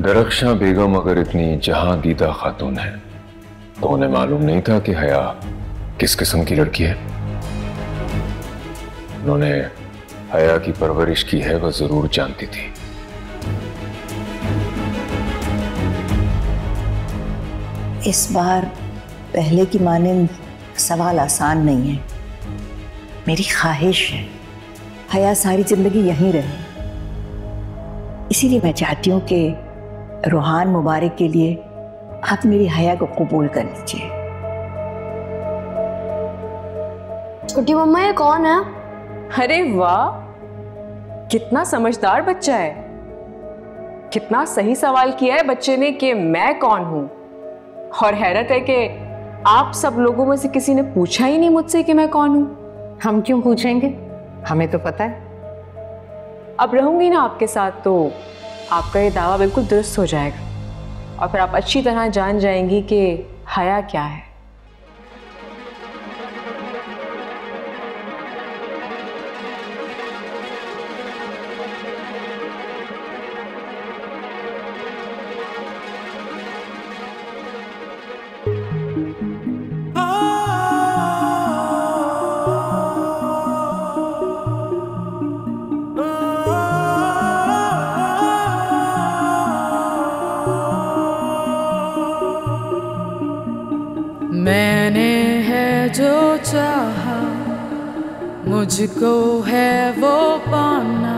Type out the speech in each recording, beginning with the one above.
दरख्शां बेगम अगर इतनी जहां दीदा खातून है तो उन्हें मालूम नहीं था कि हया किस किस्म की लड़की है। उन्होंने हया की परवरिश की है, वह जरूर जानती थी। इस बार पहले की मानिंद सवाल आसान नहीं है। मेरी ख्वाहिश है हया सारी जिंदगी यहीं रहे, इसीलिए मैं चाहती हूँ कि रूहान मुबारक के लिए आप मेरी हया को कबूल कर लीजिए। छोटी मम्मा ये कौन है? अरे वाह, कितना समझदार बच्चा है। कितना सही सवाल किया है बच्चे ने कि मैं कौन हूं। और हैरत है कि आप सब लोगों में से किसी ने पूछा ही नहीं मुझसे कि मैं कौन हूं। हम क्यों पूछेंगे, हमें तो पता है। अब रहूंगी ना आपके साथ तो आपका ये दावा बिल्कुल दुरुस्त हो जाएगा और फिर आप अच्छी तरह जान जाएंगी कि हया क्या है। मैंने है जो चाहा मुझको है वो पाना,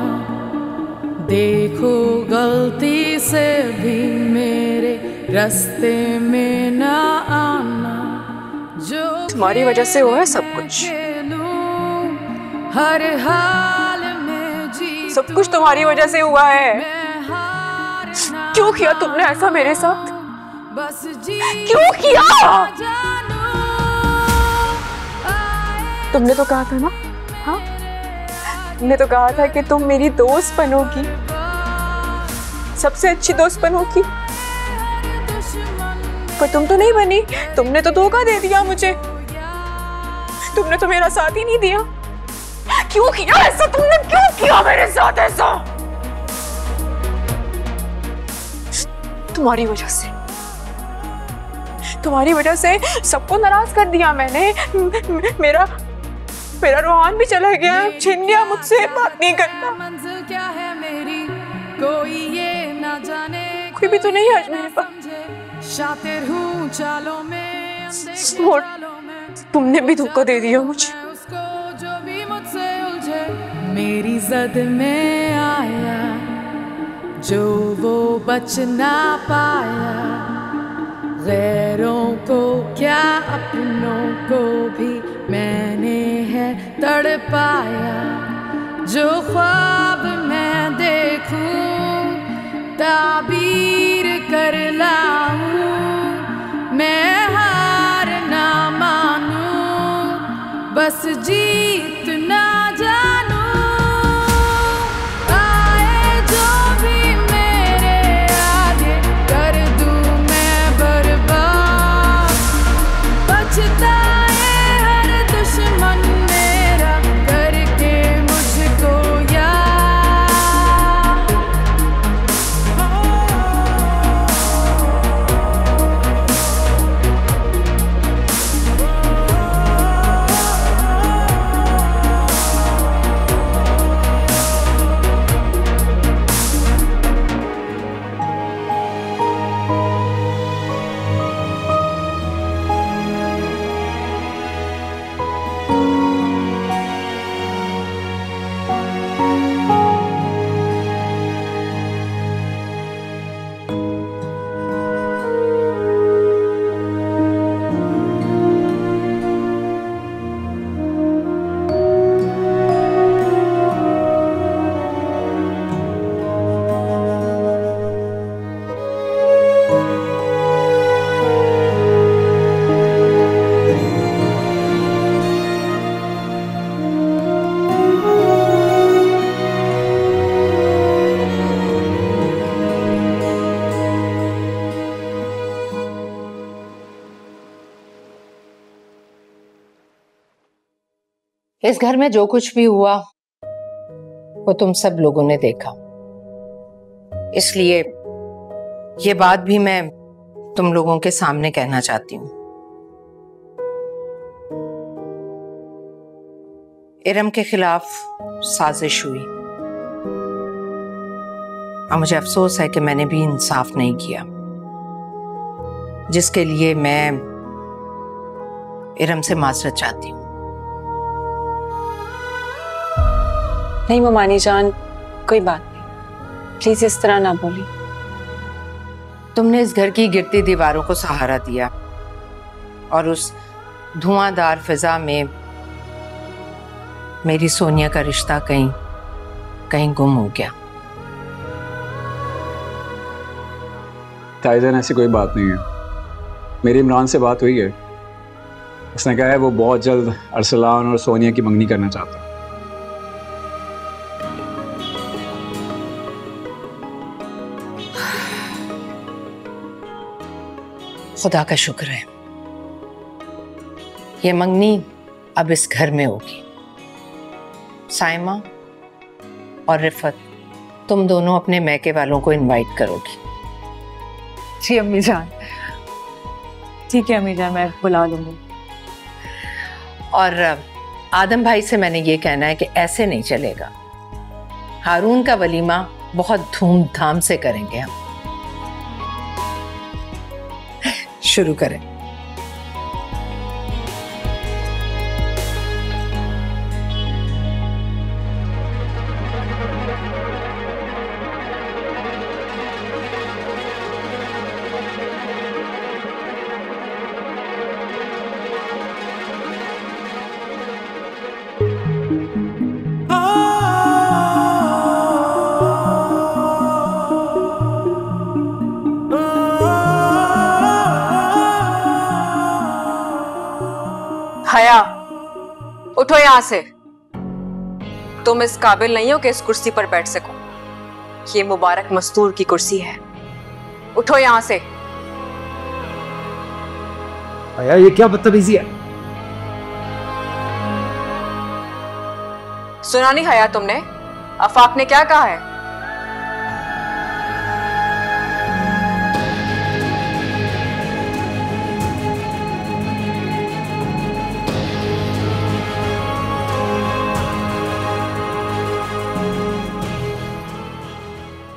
देखो गलती से भी मेरे रास्ते में ना आना। जो तुम्हारी वजह से हुआ है सब कुछ, हर हाल में जी सब कुछ तुम्हारी वजह से हुआ है। क्यों किया तुमने ऐसा मेरे साथ? बस क्यों किया? तुमने तो कहा था ना, हाँ, तुमने तो कहा था कि तुम मेरी दोस्त बनोगी, सबसे अच्छी दोस्त बनोगी, पर तुम तो नहीं बनी। तुमने तो धोखा दे दिया मुझे, तुमने तो मेरा साथ ही नहीं दिया। क्यों किया ऐसा? तुमने क्यों किया मेरे साथ ऐसा? तुम्हारी वजह से, तुम्हारी वजह से सबको नाराज कर दिया मैंने। मेरा रूहान भी चला गया, छिन गया मुझसे, बात नहीं करता। मंजिल क्या है मेरी कोई ये ना जाने, कोई भी तो नहीं है आज मेरे पास। शातिर हूँ चालों में, तुमने भी धोखा दे दिया मुझे। उसको जो भी मुझसे उलझे मेरी जद में आया, जो वो बच ना पाया। गैरों को क्या अपनों को भी मैंने है तड़पाया। जो ख्वाब मैं देखूं ताबीर कर लाऊं, मैं हार ना मानूं, बस जीत ना जानूं। आए जो भी मेरे आगे कर दूं मैं बर्बाद, पछताए हर दुश्मन मेरा करके मुझको याद। इस घर में जो कुछ भी हुआ वो तुम सब लोगों ने देखा, इसलिए ये बात भी मैं तुम लोगों के सामने कहना चाहती हूँ। इरम के खिलाफ साजिश हुई और मुझे अफसोस है कि मैंने भी इंसाफ नहीं किया, जिसके लिए मैं इरम से माजरत चाहती हूँ। नहीं ममानी जान, कोई बात नहीं, प्लीज इस तरह ना बोली। तुमने इस घर की गिरती दीवारों को सहारा दिया और उस धुआंधार फिजा में मेरी सोनिया का रिश्ता कहीं कहीं गुम हो गया। ताईजान, ऐसी कोई बात नहीं है। मेरी इमरान से बात हुई है, उसने कहा है वो बहुत जल्द अरसलान और सोनिया की मंगनी करना चाहता है। खुदा का शुक्र है, ये मंगनी अब इस घर में होगी। साइमा और रिफत, तुम दोनों अपने मैके वालों को इनवाइट करोगी। जी अम्मी जान। ठीक है अम्मी जान, मैं बुला लूंगी। और आदम भाई से मैंने ये कहना है कि ऐसे नहीं चलेगा। हारून का वलीमा बहुत धूमधाम से करेंगे हम। शुरू करें। हया, उठो यहां से। तुम इस काबिल नहीं हो कि इस कुर्सी पर बैठ सको। ये मुबारक मस्तूर की कुर्सी है। उठो यहां से। हया, ये क्या बदतमीजी है? सुना नहीं हया तुमने? आफाक ने क्या कहा है?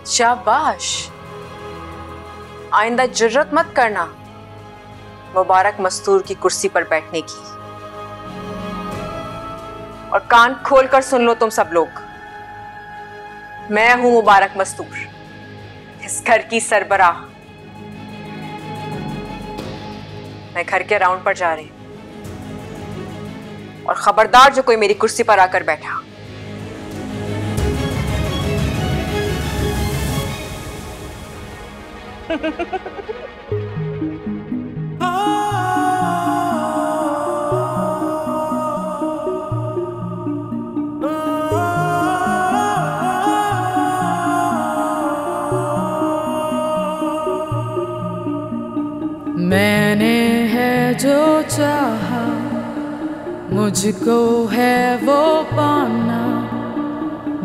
शाबाश, आइंदा जुर्रत मत करना मुबारक मस्तूर की कुर्सी पर बैठने की। और कान खोलकर सुन लो तुम सब लोग, मैं हूं मुबारक मस्तूर, इस घर की सरबराह। मैं घर के राउंड पर जा रही हूं और खबरदार जो कोई मेरी कुर्सी पर आकर बैठा। मैंने है जो चाहा, मुझको है वो पाना।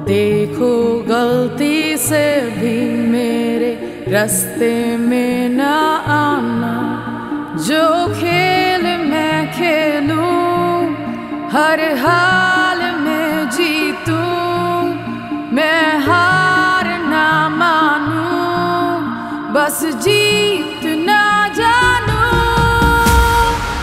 देखो गलती से भी मेरे रास्ते में ना आना। जो खेल मैं खेलूं, हर हाल में जीतूं, मैं हार ना मानूं, बस जी